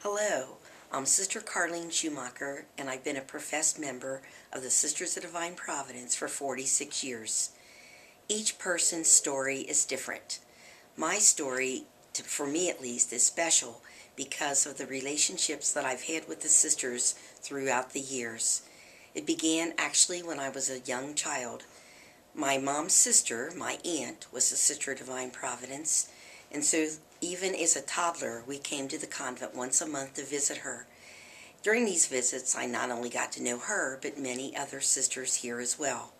Hello, I'm Sister Carleen Schumacher, and I've been a professed member of the Sisters of Divine Providence for 46 years. Each person's story is different. My story, for me at least, is special because of the relationships that I've had with the sisters throughout the years. It began actually when I was a young child. My mom's sister, my aunt, was a Sister of Divine Providence, and so even as a toddler, we came to the convent once a month to visit her. During these visits, I not only got to know her, but many other sisters here as well.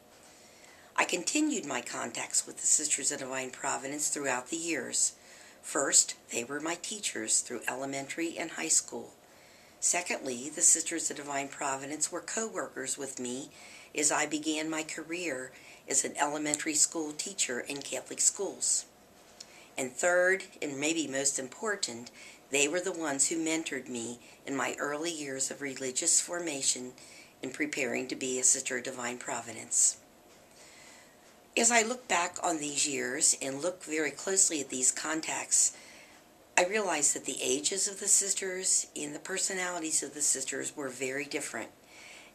I continued my contacts with the Sisters of Divine Providence throughout the years. First, they were my teachers through elementary and high school. Secondly, the Sisters of Divine Providence were co-workers with me as I began my career as an elementary school teacher in Catholic schools. And third, and maybe most important, they were the ones who mentored me in my early years of religious formation in preparing to be a Sister of Divine Providence. As I look back on these years and look very closely at these contacts, I realized that the ages of the sisters and the personalities of the sisters were very different,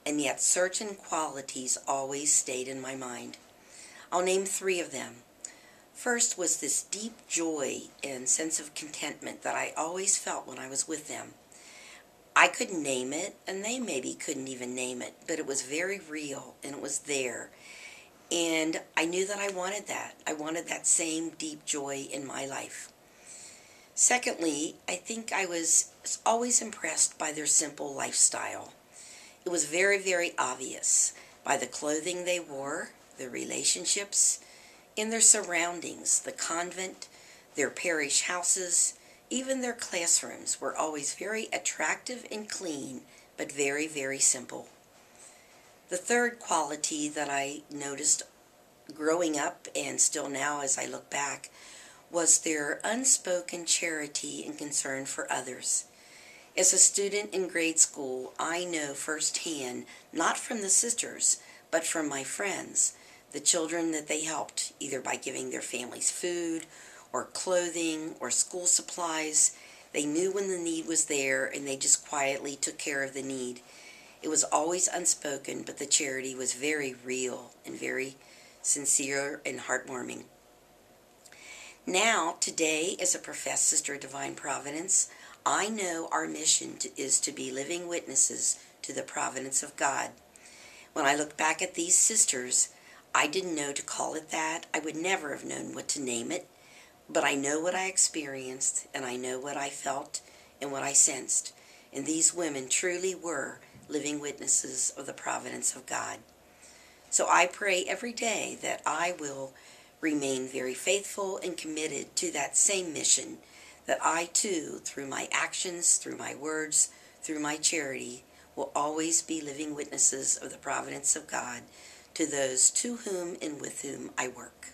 and yet certain qualities always stayed in my mind. I'll name three of them. First was this deep joy and sense of contentment that I always felt when I was with them. I couldn't name it, and they maybe couldn't even name it, but it was very real, and it was there. And I knew that I wanted that. I wanted that same deep joy in my life. Secondly, I think I was always impressed by their simple lifestyle. It was very, very obvious by the clothing they wore, their relationships, in their surroundings. The convent, their parish houses, even their classrooms were always very attractive and clean, but very, very simple. The third quality that I noticed growing up and still now as I look back was their unspoken charity and concern for others. As a student in grade school, I know firsthand, not from the sisters, but from my friends, the children that they helped, either by giving their families food or clothing or school supplies. They knew when the need was there, and they just quietly took care of the need. It was always unspoken, but the charity was very real and very sincere and heartwarming. Now, today, as a professed Sister of Divine Providence, I know our mission is to be living witnesses to the providence of God. When I look back at these sisters, I didn't know to call it that. I would never have known what to name it, but I know what I experienced, and I know what I felt and what I sensed. And these women truly were living witnesses of the providence of God. So I pray every day that I will remain very faithful and committed to that same mission, that I too, through my actions, through my words, through my charity, will always be living witnesses of the providence of God to those to whom and with whom I work.